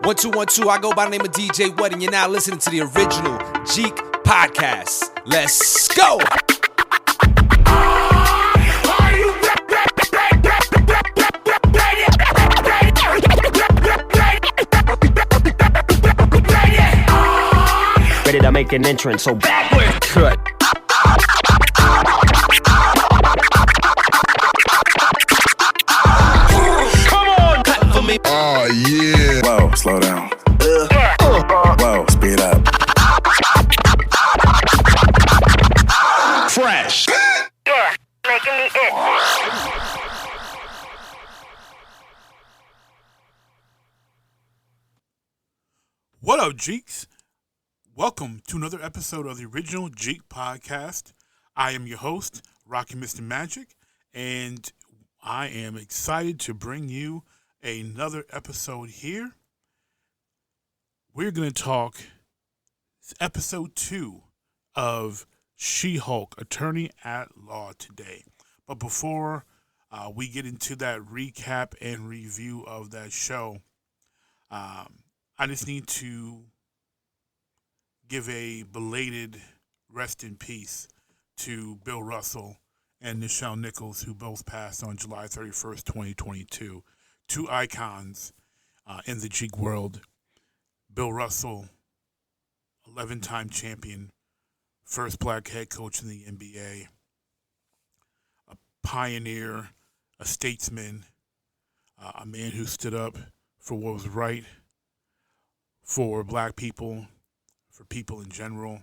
1 2 1 2. I go by the name of DJ What, and you're now listening to the original Jeek Podcast. Let's go. Ready to make an entrance, so backward cut. Come on, cut for me. Oh yeah. Whoa, slow down. Whoa, speed up. Fresh. Yeah, making me itch. What up, Jeeks? Welcome to another episode of the original Jeek Podcast. I am your host, Rocky Mr. Magic, and I am excited to bring you another episode here. We're going to talk episode 2 of She-Hulk, Attorney at Law today. But before we get into that recap and review of that show, I just need to give a belated rest in peace to Bill Russell and Nichelle Nichols, who both passed on July 31st, 2022. Two icons in the Jeek world. Bill Russell, 11-time champion, first black head coach in the NBA, a pioneer, a statesman, a man who stood up for what was right for black people, for people in general,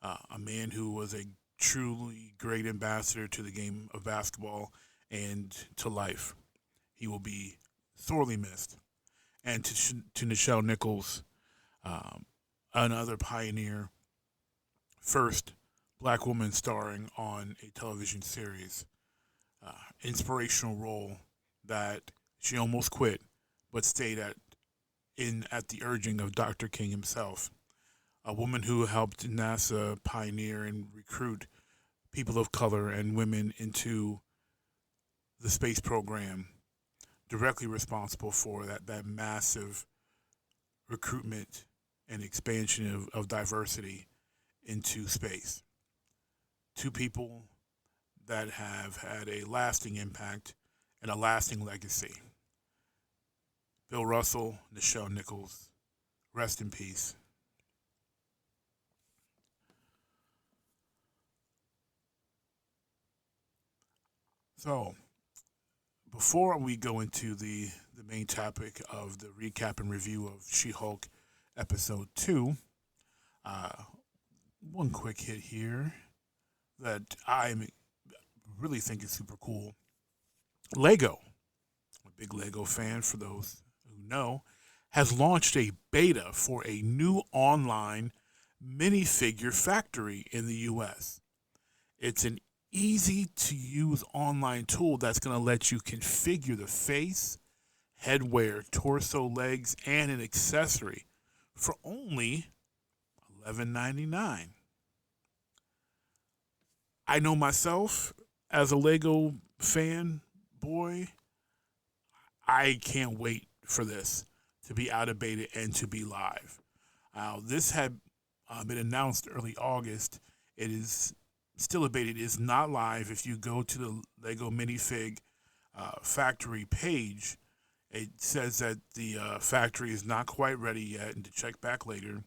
a man who was a truly great ambassador to the game of basketball and to life. He will be sorely missed. And to Nichelle Nichols, another pioneer, first black woman starring on a television series, inspirational role that she almost quit, but stayed at the urging of Dr. King himself. A woman who helped NASA pioneer and recruit people of color and women into the space program, directly responsible for that massive recruitment and expansion of diversity into space. Two people that have had a lasting impact and a lasting legacy. Bill Russell, Nichelle Nichols, rest in peace. So, before we go into the main topic of the recap and review of She-Hulk episode 2, one quick hit here that I really think is super cool. Lego, a big Lego fan for those who know, has launched a beta for a new online minifigure factory in the U.S. It's an easy-to-use online tool that's going to let you configure the face, headwear, torso, legs, and an accessory for only $11.99. I know myself, as a Lego fan, boy, I can't wait for this to be out of beta and to be live. This had been announced early August. It is still a beta. It is not live. If you go to the Lego minifig factory page, it says that the factory is not quite ready yet and to check back later,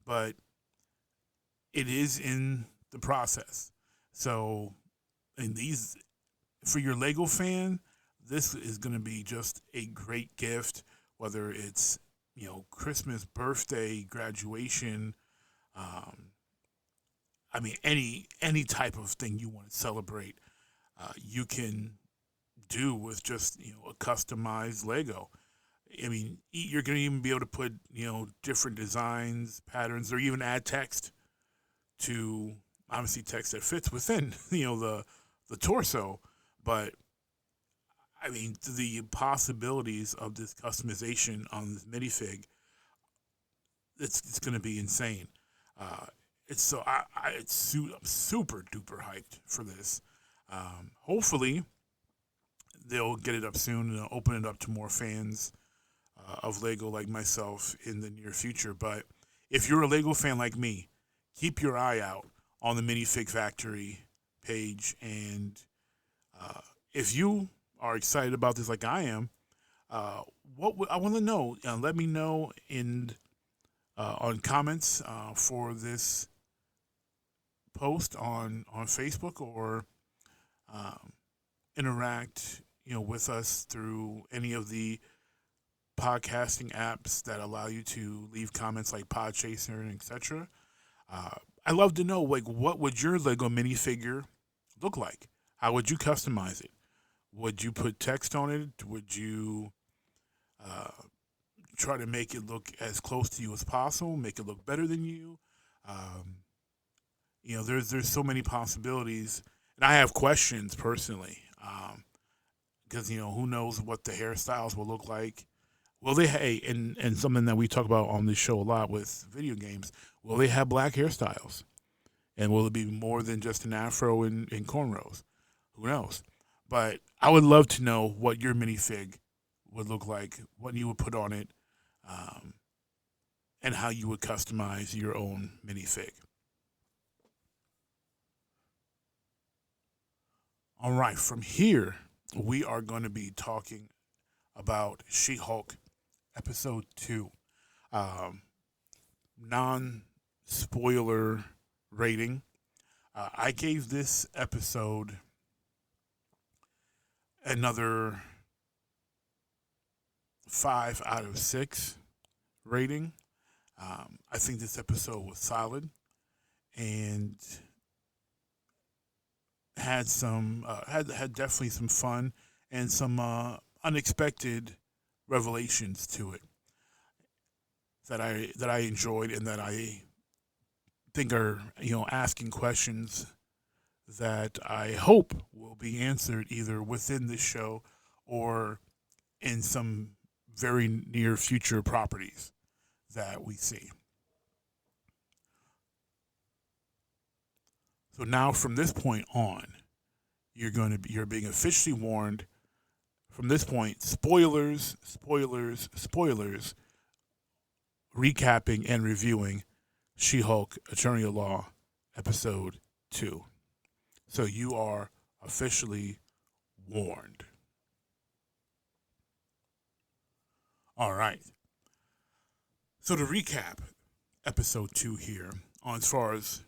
but it is in the process. So, for your Lego fan, this is going to be just a great gift, whether it's, Christmas, birthday, graduation, any type of thing you want to celebrate, you can do with just, a customized Lego. You're going to even be able to put, different designs, patterns, or even add text to, obviously, text that fits within, the torso. But, the possibilities of this customization on this minifig, it's going to be insane. I'm super duper hyped for this. Hopefully, they'll get it up soon and open it up to more fans of Lego like myself in the near future. But if you're a Lego fan like me, keep your eye out on the Minifig Factory page. And if you are excited about this like I am, I want to know. Let me know on comments for this post on Facebook, or interact with us through any of the podcasting apps that allow you to leave comments like Podchaser and etc. I love to know, like, what would your Lego minifigure look like? How would you customize it? Would you put text on it? Would you try to make it look as close to you as possible? Make it look better than you? There's so many possibilities, and I have questions personally, because who knows what the hairstyles will look like. Will they, and something that we talk about on this show a lot with video games, will they have black hairstyles? And will it be more than just an afro and cornrows? Who knows? But I would love to know what your minifig would look like, what you would put on it, and how you would customize your own minifig. All right, from here, we are going to be talking about She-Hulk Episode 2. Non-spoiler rating. I gave this episode another 5 out of 6 rating. I think this episode was solid and had some had definitely some fun and some unexpected revelations to it that I enjoyed, and that I think are asking questions that I hope will be answered either within this show or in some very near future properties that we see. So now, from this point on, you're being officially warned. From this point, spoilers, recapping and reviewing She-Hulk Attorney at Law Episode 2. So you are officially warned. All right. So to recap Episode 2 here, on as far as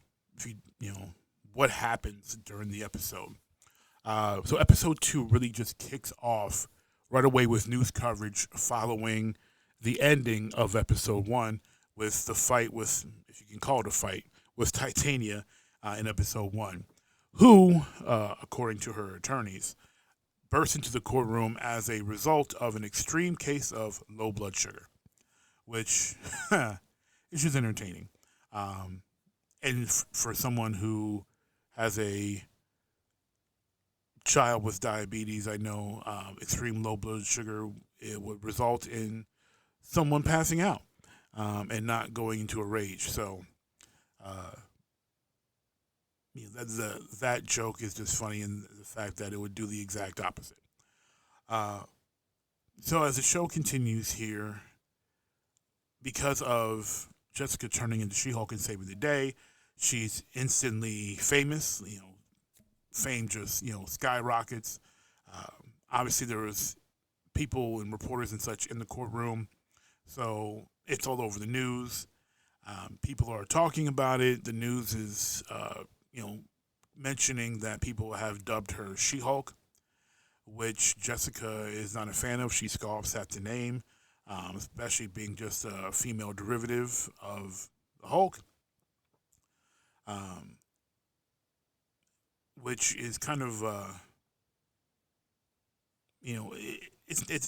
what happens during the episode. So Episode 2 really just kicks off right away with news coverage following the ending of Episode 1 with the fight with, if you can call it a fight, with Titania in Episode 1, who, according to her attorneys, burst into the courtroom as a result of an extreme case of low blood sugar, which is just entertaining. And for someone who has a child with diabetes, I know extreme low blood sugar, it would result in someone passing out and not going into a rage. So that joke is just funny in the fact that it would do the exact opposite. So as the show continues here, because of Jessica turning into She-Hulk and saving the day, she's instantly famous. Fame just skyrockets. Obviously, there was people and reporters and such in the courtroom, so it's all over the news. People are talking about it. The news is mentioning that people have dubbed her She-Hulk, which Jessica is not a fan of. She scoffs at the name, especially being just a female derivative of the Hulk, which is kind of,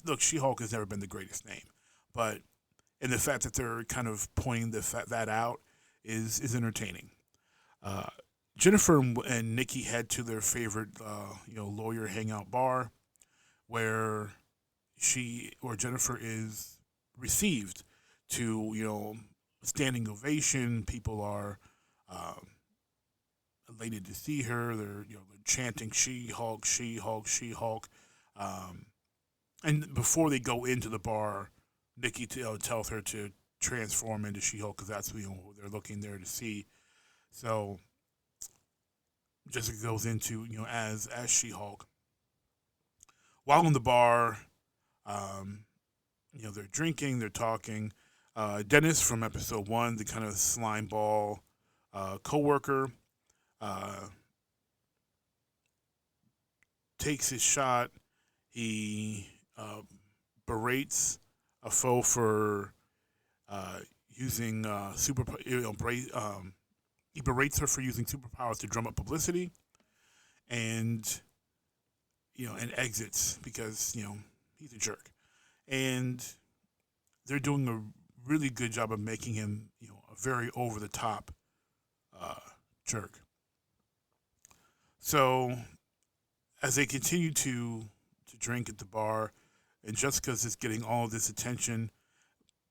look, She-Hulk has never been the greatest name, but and the fact that they're kind of pointing that out is entertaining. Jennifer and Nikki head to their favorite, lawyer hangout bar, where Jennifer is received to, standing ovation. People are elated to see her. They're chanting She-Hulk, She-Hulk, She-Hulk. And before they go into the bar, Nikki tells her to transform into She-Hulk because that's what they're looking there to see. So Jessica goes into as She-Hulk. While in the bar, they're drinking, they're talking. Dennis from episode 1, the kind of slime ball coworker, takes his shot. He berates a foe for using he berates her for using superpowers to drum up publicity, and and exits because he's a jerk, and they're doing a really good job of making him a very over the top jerk. So as they continue to drink at the bar, and Jessica's just getting all of this attention,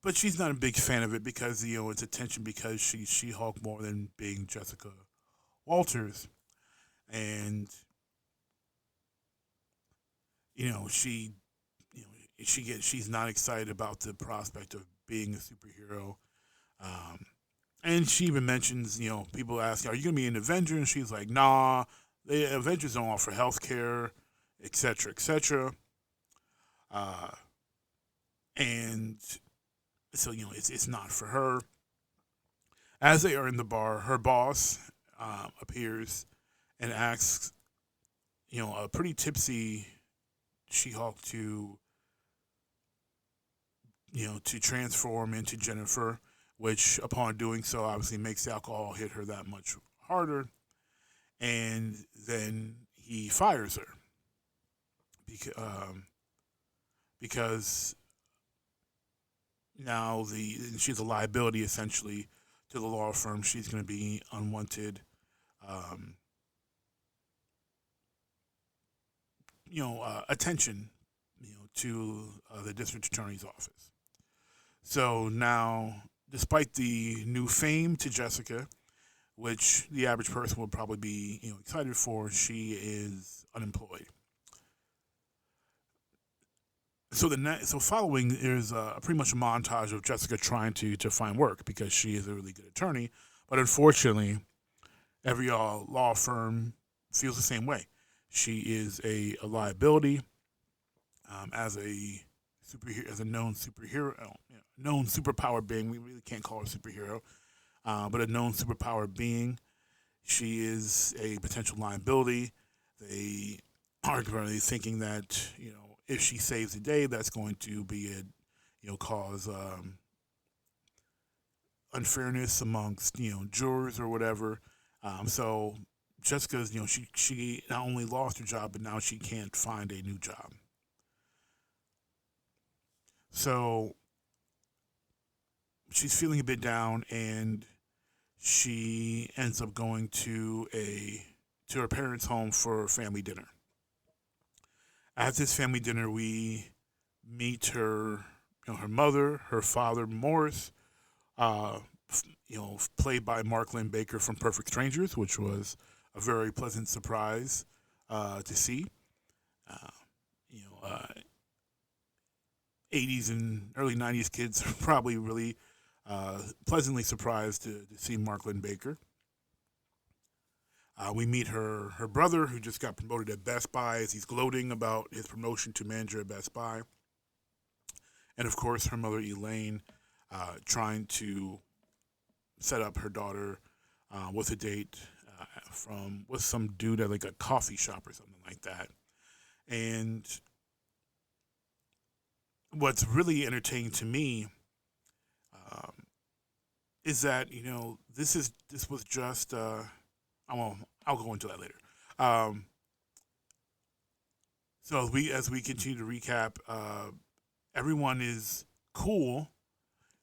but she's not a big fan of it because it's attention because she's She-Hulk more than being Jessica Walters, and she's not excited about the prospect of being a superhero. And she even mentions, people ask, are you going to be an Avenger? And she's like, nah, the Avengers don't offer health care, et cetera, et cetera. And so, it's not for her. As they are in the bar, her boss appears and asks, a pretty tipsy She-Hulk to transform into Jennifer, which upon doing so obviously makes the alcohol hit her that much harder, and then he fires her because now she's a liability essentially to the law firm. She's going to be unwanted. Attention, to the district attorney's office. So now, despite the new fame to Jessica, which the average person would probably be excited for, she is unemployed. So following there's pretty much a montage of Jessica trying to find work because she is a really good attorney, but unfortunately, every law firm feels the same way. She is a liability. As a superhero, as a known superhero, known superpower being. We really can't call her a superhero, but a known superpower being. She is a potential liability. They are currently thinking that if she saves the day, that's going to be cause unfairness amongst jurors or whatever. So Jessica's she not only lost her job, but now she can't find a new job. So she's feeling a bit down, and she ends up going to her parents' home for a family dinner. At this family dinner, we meet her, her mother, her father, Morris, played by Mark Lynn Baker from Perfect Strangers, which was a very pleasant surprise to see. 80s and early 90s kids are probably really pleasantly surprised to see Mark Lynn Baker. We meet her brother, who just got promoted at Best Buy, as he's gloating about his promotion to manager at Best Buy. And, of course, her mother, Elaine, trying to set up her daughter with a date with some dude at, like, a coffee shop or something like that. And what's really entertaining to me is that this was just I'll go into that later. So as we continue to recap, everyone is cool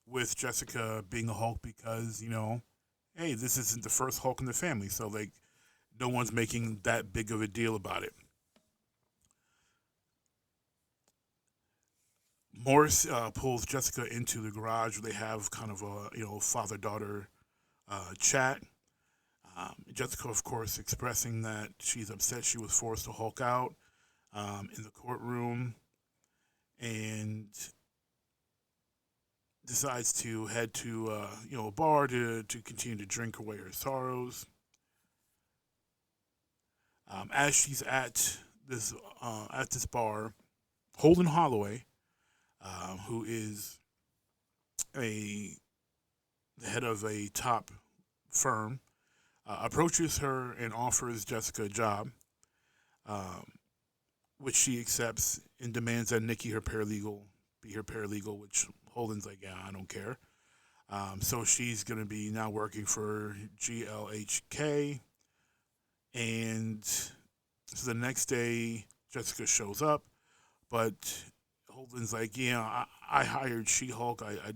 with Jessica being a Hulk because hey, this isn't the first Hulk in the family, so like no one's making that big of a deal about it. Morris pulls Jessica into the garage where they have kind of a father-daughter chat. Jessica, of course, expressing that she's upset she was forced to Hulk out in the courtroom, and decides to head to a bar to continue to drink away her sorrows. As she's at this bar, Holden Holloway, who is the head of a top firm, approaches her and offers Jessica a job, which she accepts and demands that Nikki, her paralegal, be her paralegal, which Holden's like, yeah, I don't care. So she's going to be now working for GLHK. And so the next day, Jessica shows up, but Holden's like, yeah, I hired She-Hulk. I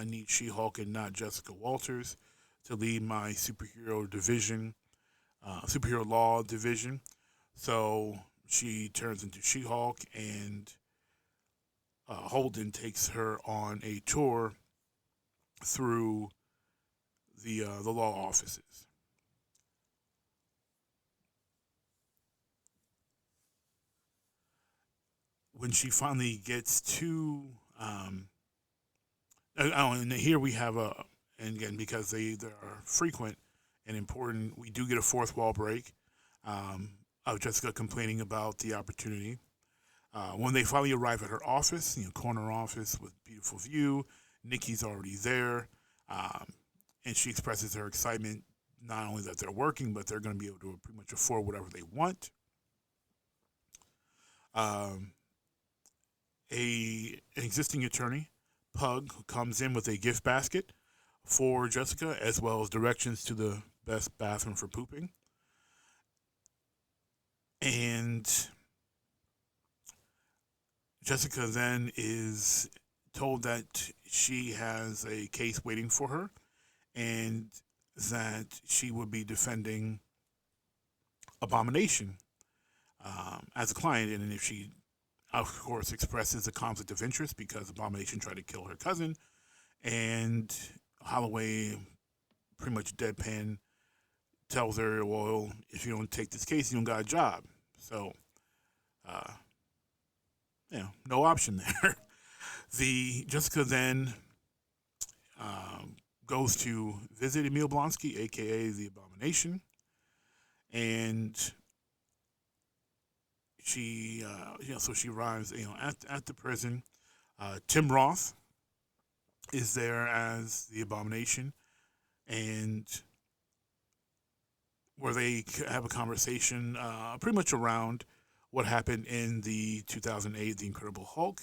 need She-Hulk and not Jessica Walters to lead my superhero law division. So she turns into She-Hulk, and Holden takes her on a tour through the law offices. When she finally gets to, and here we have and again, because they are frequent and important, we do get a fourth wall break of Jessica complaining about the opportunity. When they finally arrive at her office, corner office with beautiful view, Nikki's already there, and she expresses her excitement not only that they're working, but they're going to be able to pretty much afford whatever they want. An existing attorney, Pug, who comes in with a gift basket for Jessica, as well as directions to the best bathroom for pooping. And Jessica then is told that she has a case waiting for her and that she would be defending Abomination as a client. And if she, of course, expresses a conflict of interest because Abomination tried to kill her cousin, and Holloway pretty much deadpan tells her, well, if you don't take this case, you don't got a job. So, no option there. Jessica then goes to visit Emil Blonsky, a.k.a. the Abomination, and she, so she arrives, at the prison. Tim Roth is there as the Abomination, and where they have a conversation pretty much around what happened in the 2008 The Incredible Hulk.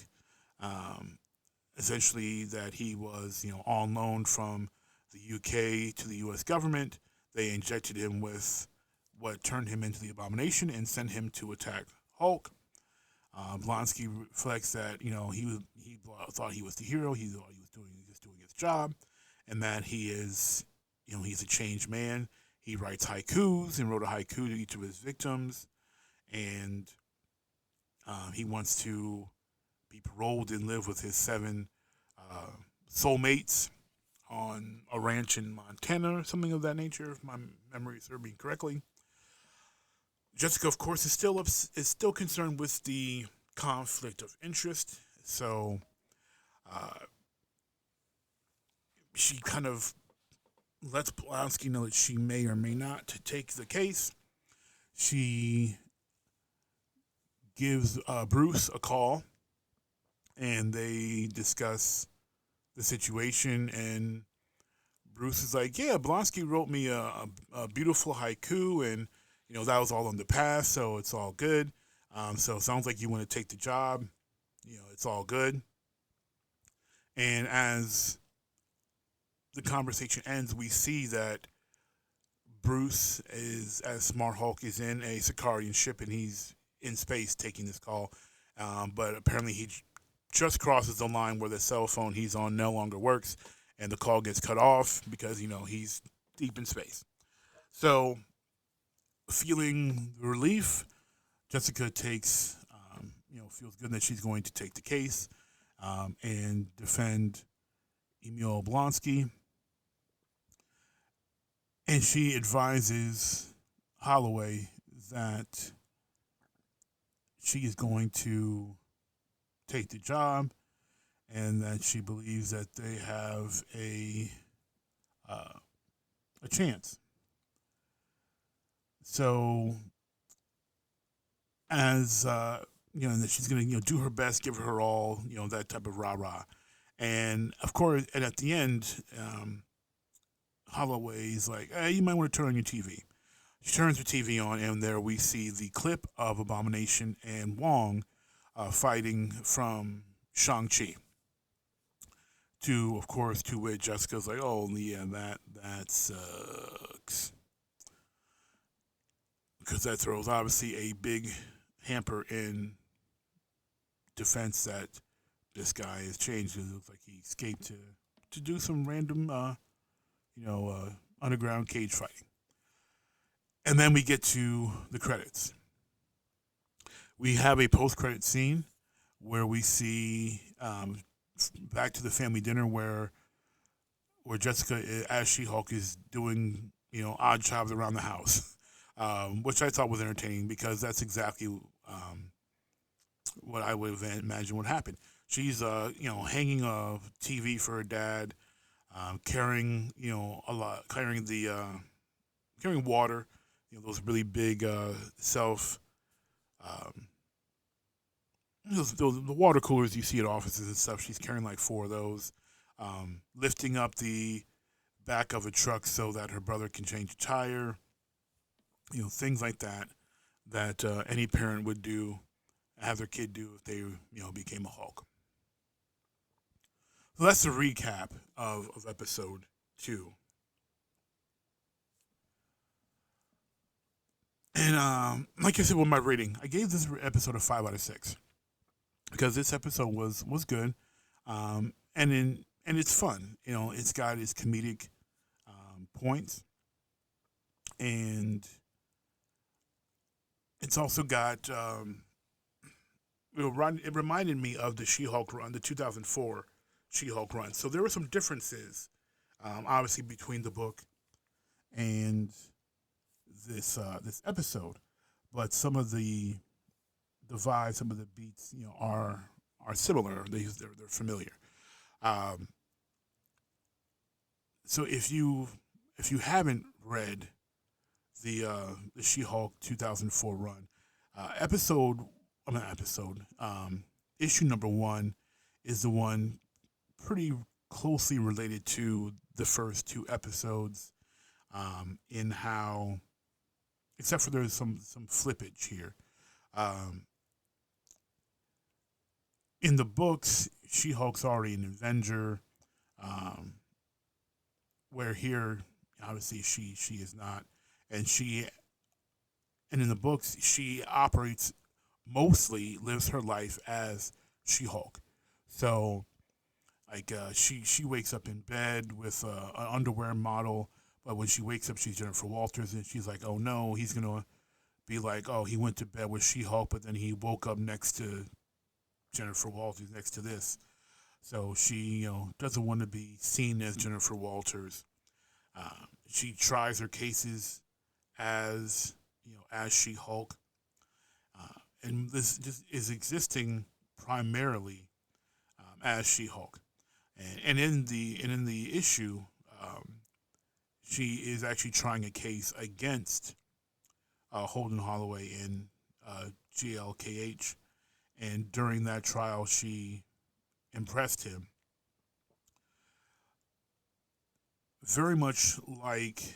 Essentially that he was, on loan from the UK to the US government. They injected him with what turned him into the Abomination and sent him to attack Hulk. Blonsky reflects that, he thought he was the hero. He thought he was just doing his job, and that he is, he's a changed man. He writes haikus and wrote a haiku to each of his victims, and he wants to be paroled and live with his 7 soulmates on a ranch in Montana or something of that nature, if my memory serves me correctly. Jessica, of course, is still concerned with the conflict of interest, so she kind of lets Blonsky know that she may or may not take the case. She gives Bruce a call, and they discuss the situation, and Bruce is like, yeah, Blonsky wrote me a beautiful haiku, and that was all in the past, so it's all good. So it sounds like you want to take the job. It's all good. And as the conversation ends, we see that Bruce is, as Smart Hulk, is in a Sicarian ship, and he's in space taking this call. But apparently he just crosses the line where the cell phone he's on no longer works, and the call gets cut off because, he's deep in space. So, feeling relief, Jessica takes, feels good that she's going to take the case and defend Emil Blonsky. And she advises Holloway that she is going to take the job and that she believes that they have a chance. So, as that she's going to do her best, give her all, that type of rah rah, and of course, and at the end, Holloway's like, hey, you might want to turn on your TV. She turns her TV on, and there we see the clip of Abomination and Wong fighting from Shang-Chi. Of course, to which Jessica's like, oh, yeah, that sucks. Because that throws, obviously, a big hamper in defense that this guy has changed. It looks like he escaped to do some random, underground cage fighting. And then we get to the credits. We have a post-credit scene where we see back to the family dinner where Jessica, as She-Hulk, is doing odd jobs around the house, which I thought was entertaining because that's exactly what I would imagine would happen. She's hanging a TV for her dad, carrying carrying water, those really big the water coolers you see at offices and stuff. She's carrying like 4 of those, lifting up the back of a truck so that her brother can change a tire. Things like that any parent would do, have their kid do if they became a Hulk. So that's the recap of episode 2. And like I said with my rating, I gave this episode a 5 out of 6 because this episode was good, and it's fun. It's got its comedic points, and it's also got it reminded me of the She-Hulk run, the 2004 She-Hulk run. So there were some differences, obviously, between the book and this episode, but some of the vibes, some of the beats, are similar. They're familiar. So if you haven't read the She-Hulk 2004 run, issue number 1 is the one pretty closely related to the first 2 episodes, in how, except for there's some flippage here. In the books, She-Hulk's already an Avenger, where here, obviously, she is not. And in the books, she lives her life as She-Hulk. So, like, she wakes up in bed with an underwear model, but when she wakes up, she's Jennifer Walters, and she's like, oh no, he's going to be like, oh, he went to bed with She-Hulk, but then he woke up next to Jennifer Walters, next to this. So she, doesn't want to be seen as Jennifer Walters. She tries her cases as She-Hulk, and this just is existing primarily as She-Hulk, and in the issue, she is actually trying a case against Holden Holloway and GLKH, and during that trial, she impressed him. Very much like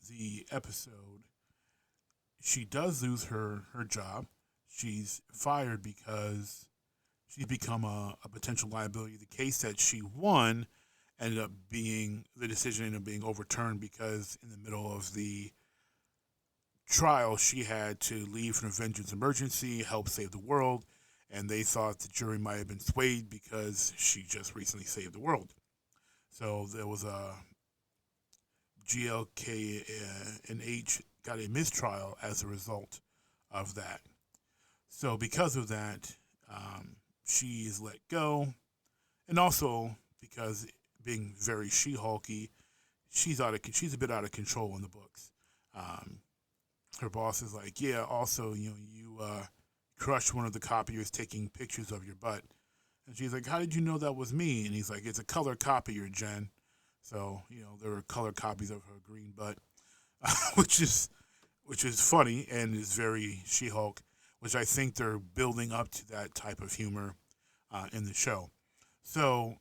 the episode, she does lose her job. She's fired because she's become a potential liability. The case that she won the decision ended up being overturned because in the middle of the trial, she had to leave for an Avengers emergency, help save the world, and they thought the jury might have been swayed because she just recently saved the world. So there was a GLK and H got a mistrial as a result of that. So because of that, she is let go, and also because being very She-Hulky, she's a bit out of control in the books. Her boss is like, yeah, also you crushed one of the copiers taking pictures of your butt, And she's like, how did you know that was me? And he's like, it's a color copy, or Jen. So, there were color copies of her green butt, which is funny and is very She-Hulk, which I think they're building up to that type of humor in the show. So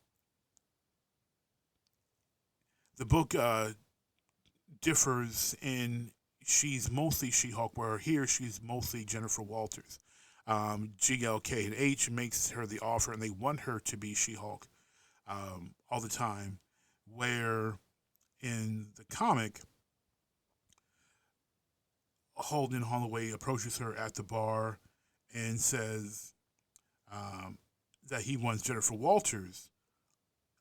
the book differs in she's mostly She-Hulk, where here she's mostly Jennifer Walters. GLK and H makes her the offer, and they want her to be She-Hulk all the time, where in the comic, Holden Holloway approaches her at the bar and says that he wants Jennifer Walters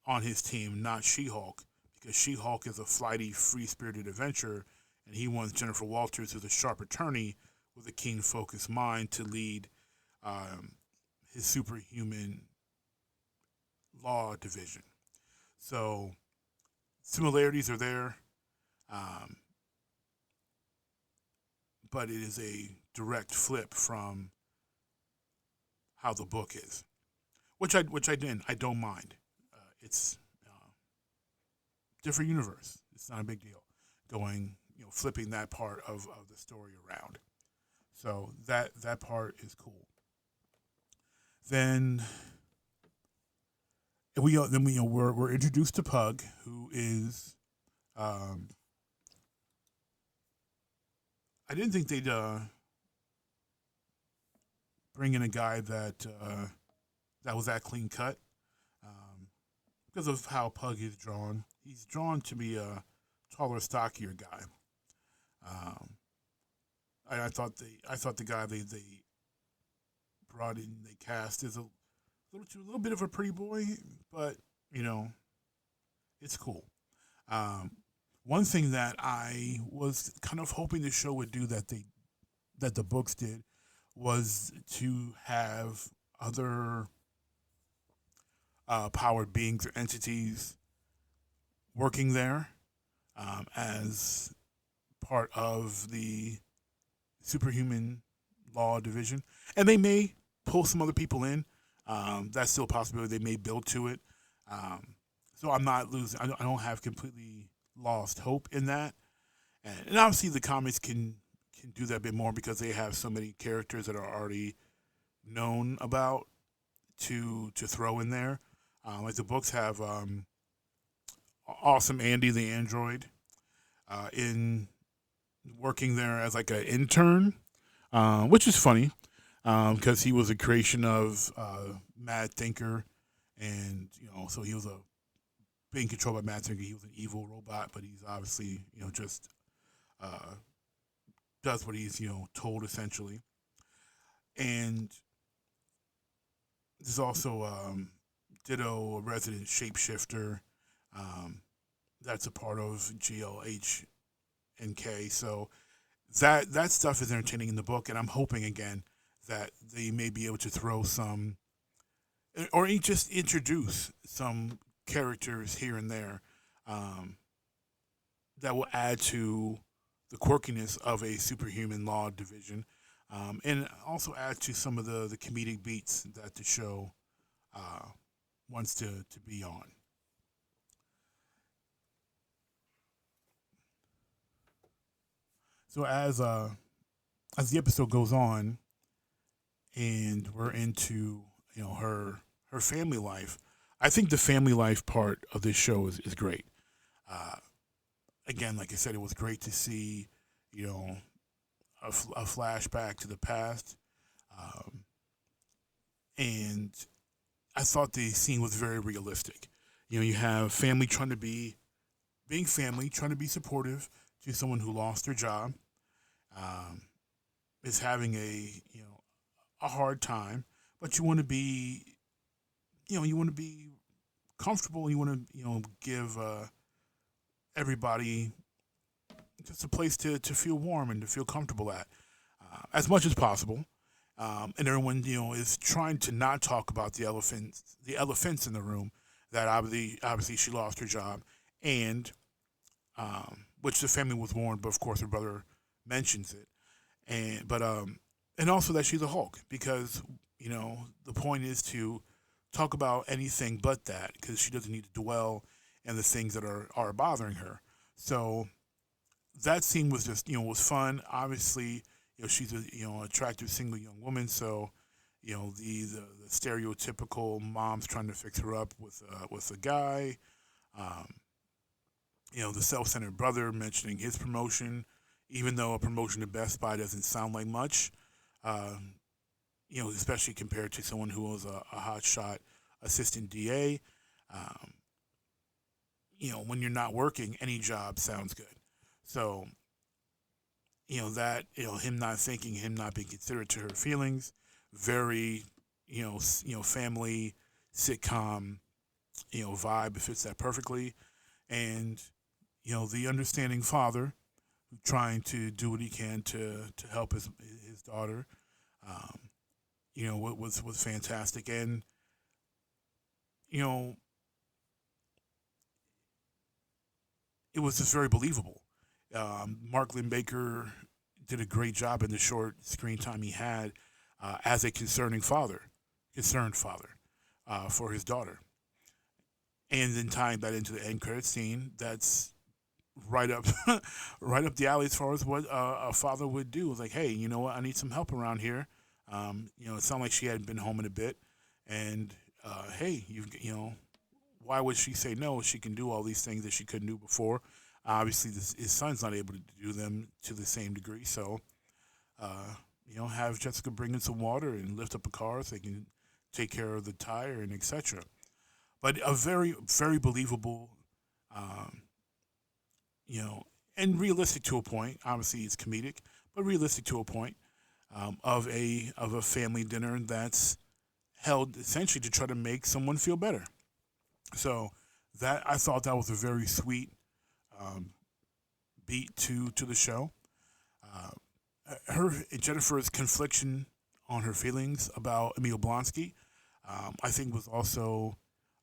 on his team, not She-Hulk, because She-Hulk is a flighty, free-spirited adventurer, and he wants Jennifer Walters, who's a sharp attorney with a keen, focused mind, to lead his superhuman law division. So similarities are there, but it is a direct flip from how the book is, which I don't mind. It's different universe. It's not a big deal. Going, flipping that part of the story around. So that part is cool. Then we're introduced to Pug, who is I didn't think they'd bring in a guy that was that clean cut because of how Pug is drawn. He's drawn to be a taller, stockier guy. I thought the guy they brought in, they cast, is a little bit of a pretty boy, but it's cool. One thing that I was kind of hoping the show would do that the books did was to have other powered beings or entities working there as part of the superhuman law division, and they may pull some other people in. That's still a possibility. They may build to it. So I'm not losing. I don't have completely lost hope in that. And obviously the comics can do that a bit more because they have so many characters that are already known about to throw in there. Like the books have Awesome Andy the android in working there as like an intern, which is funny because he was a creation of Mad Thinker, and so he was being controlled by Mad Thinker. He was an evil robot, but he's obviously just does what he's told essentially. And there's also Ditto, a resident shapeshifter. That's a part of GLH and K. So that stuff is entertaining in the book, and I'm hoping again that they may be able to throw some, or just introduce some characters here and there that will add to the quirkiness of a superhuman law division, and also add to some of the comedic beats that the show wants to be on. So as the episode goes on, and we're into her family life, I think the family life part of this show is great. Again, like I said, it was great to see a flashback to the past, and I thought the scene was very realistic. You have family being family, trying to be supportive to someone who lost their job. Is having a hard time, but you want to be comfortable. You want to give everybody just a place to feel warm and to feel comfortable at as much as possible. And everyone is trying to not talk about the elephants in the room, that obviously she lost her job, and which the family was warned, but of course her brother mentions it, and also that she's a Hulk, because the point is to talk about anything but that because she doesn't need to dwell on the things that are bothering her. So that scene was just, was fun. Obviously, she's a, attractive single young woman. So, the stereotypical mom's trying to fix her up with a guy. The self-centered brother mentioning his promotion, even though a promotion to Best Buy doesn't sound like much, especially compared to someone who was a hotshot assistant DA. When you're not working, any job sounds good. So, him not thinking, him not being considerate to her feelings, very, family sitcom, vibe fits that perfectly. And, the understanding father trying to do what he can to help his daughter, was fantastic. And, it was just very believable. Mark Lynn-Baker did a great job in the short screen time he had as a concerned father for his daughter. And then tying that into the end credit scene, that's right up the alley as far as what a father would do. It's like, hey, you know what? I need some help around here. It sounded like she hadn't been home in a bit. And, hey, why would she say no? She can do all these things that she couldn't do before. Obviously, his son's not able to do them to the same degree. So, have Jessica bring in some water and lift up a car so they can take care of the tire and etc. But a very, very believable, and realistic to a point. Obviously, it's comedic, but realistic to a point of a family dinner that's held essentially to try to make someone feel better. So I thought that was a very sweet beat to the show. Jennifer's confliction on her feelings about Emil Blonsky, I think was also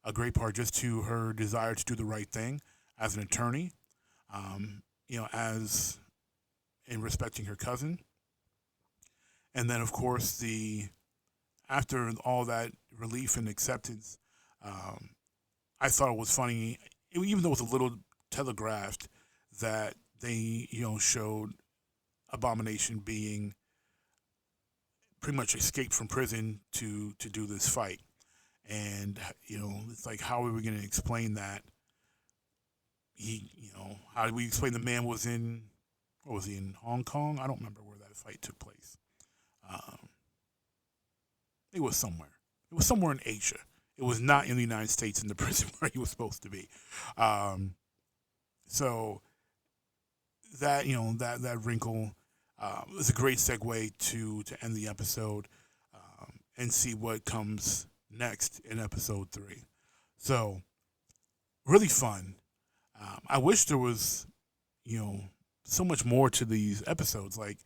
a great part just to her desire to do the right thing as an attorney, as in respecting her cousin. And then, of course, after all that relief and acceptance, I thought it was funny, even though it was a little telegraphed, that they, showed Abomination being pretty much escaped from prison to do this fight. And, it's like, how are we going to explain that? How do we explain the man was in Hong Kong? I don't remember where that fight took place. It was somewhere. It was somewhere in Asia. It was not in the United States in the prison where he was supposed to be. So that, that wrinkle was a great segue to end the episode and see what comes next in episode 3. So really fun. I wish there was, so much more to these episodes. Like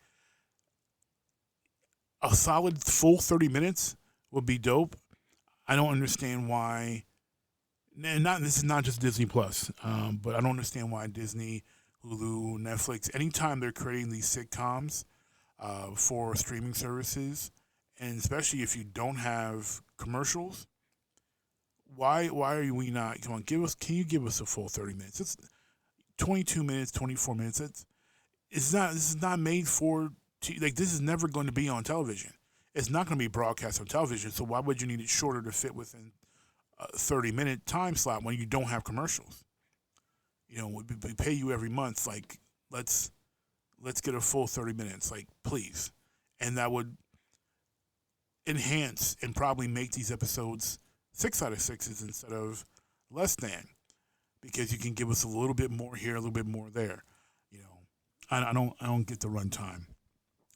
a solid full 30 minutes would be dope. I don't understand why, and this is not just Disney Plus, but I don't understand why Disney, Hulu, Netflix, anytime they're creating these sitcoms for streaming services, and especially if you don't have commercials, why are we not? Come on, can you give us a full 30 minutes? It's 22 minutes, 24 minutes. This is not made for, this is never going to be on television. It's not going to be broadcast on television, so why would you need it shorter to fit within a 30-minute time slot when you don't have commercials? We pay you every month. Like, let's get a full 30 minutes, like, please. And that would enhance and probably make these episodes 6 out of 6s instead of less than, because you can give us a little bit more here, a little bit more there. I don't get the runtime,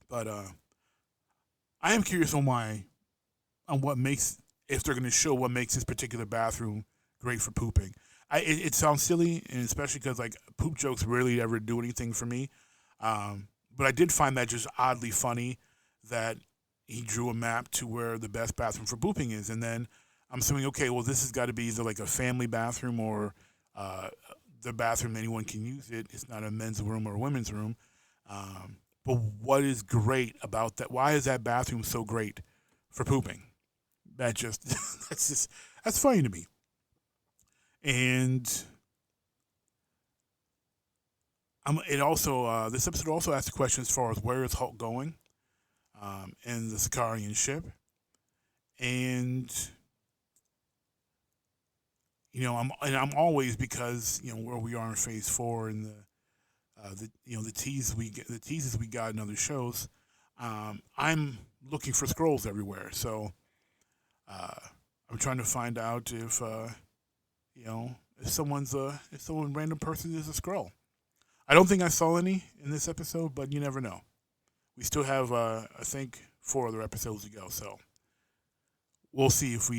but I am curious on what makes, if they're going to show what makes this particular bathroom great for pooping. It sounds silly, and especially because like poop jokes rarely ever do anything for me. But I did find that just oddly funny that he drew a map to where the best bathroom for pooping is, and then I'm assuming, okay, well, this has got to be either like a family bathroom or the bathroom anyone can use it. It's not a men's room or a women's room. But what is great about that? Why is that bathroom so great for pooping? that's funny to me. And this episode also asked a question as far as where is Hulk going in the Sicarian ship. And I'm always, because where we are in Phase 4 and the teases we got in other shows, I'm looking for scrolls everywhere. So I'm trying to find out if someone random person is a scroll. I don't think I saw any in this episode, but you never know. We still have I think 4 other episodes to go, so we'll see if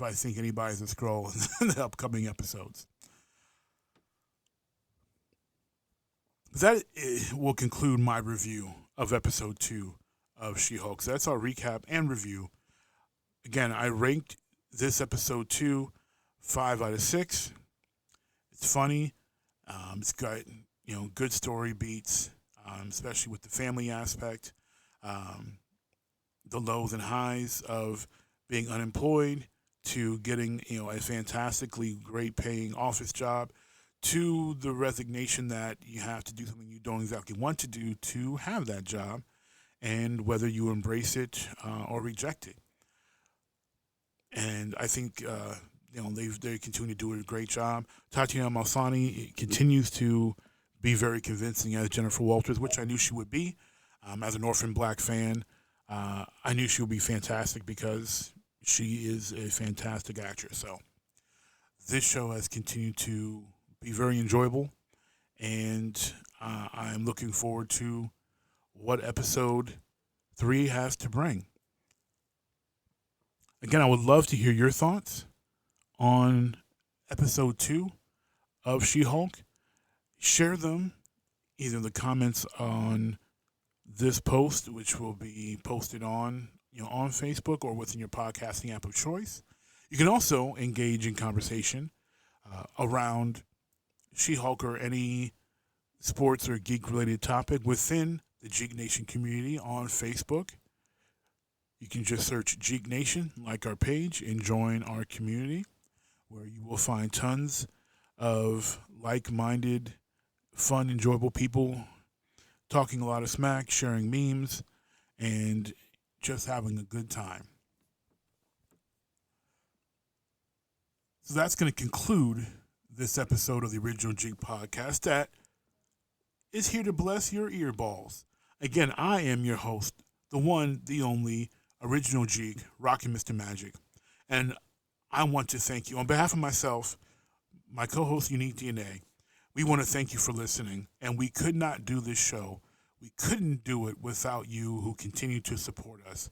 I think anybody's a scroll in the upcoming episodes. That will conclude my review of episode 2 of She-Hulk. So that's our recap and review. Again, I ranked this episode 2 5 out of 6. It's funny. It's got good story beats, especially with the family aspect, the lows and highs of being unemployed to getting a fantastically great paying office job, to the resignation that you have to do something you don't exactly want to do to have that job, and whether you embrace it or reject it. And I think they continue to do a great job. Tatiana Maslany continues to be very convincing as Jennifer Walters, which I knew she would be. As an Orphan Black fan, I knew she would be fantastic because she is a fantastic actress. So this show has continued to be very enjoyable, and I'm looking forward to what episode 3 has to bring. Again, I would love to hear your thoughts on episode 2 of She-Hulk. Share them either in the comments on this post, which will be posted on Facebook or within your podcasting app of choice. You can also engage in conversation around She-Hulk or any sports or geek-related topic within the Jeek Nation community on Facebook. You can just search Jeek Nation, like our page, and join our community, where you will find tons of like-minded, fun, enjoyable people talking a lot of smack, sharing memes, and just having a good time. So that's going to conclude this episode of the original Jeek Podcast that is here to bless your earballs. Again, I am your host, the one, the only, original Jeek, Rockin' Mr. Magic. And I want to thank you. On behalf of myself, my co-host, Unique DNA, we want to thank you for listening. And we could not do this show. We couldn't do it without you who continue to support us.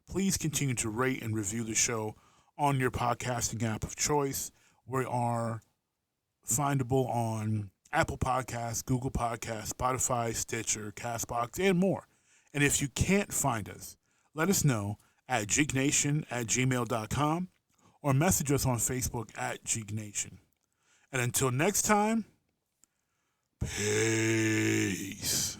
Please continue to rate and review the show on your podcasting app of choice. We are findable on Apple Podcasts, Google Podcasts, Spotify, Stitcher, CastBox, and more. And if you can't find us, let us know at jeeknation@gmail.com or message us on Facebook at Jeek Nation. And until next time, peace.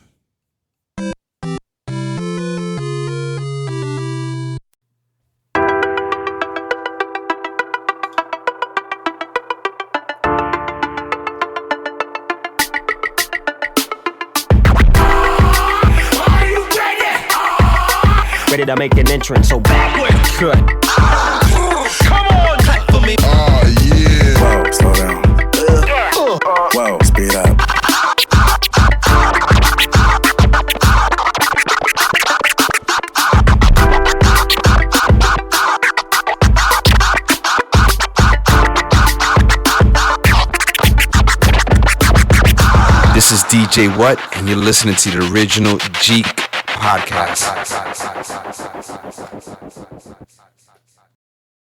Ready to make an entrance, so backward. Good. Come on, clap for me. Oh, yeah. Whoa, slow down. Whoa, speed up. This is DJ What, and you're listening to the original Jeek Podcast.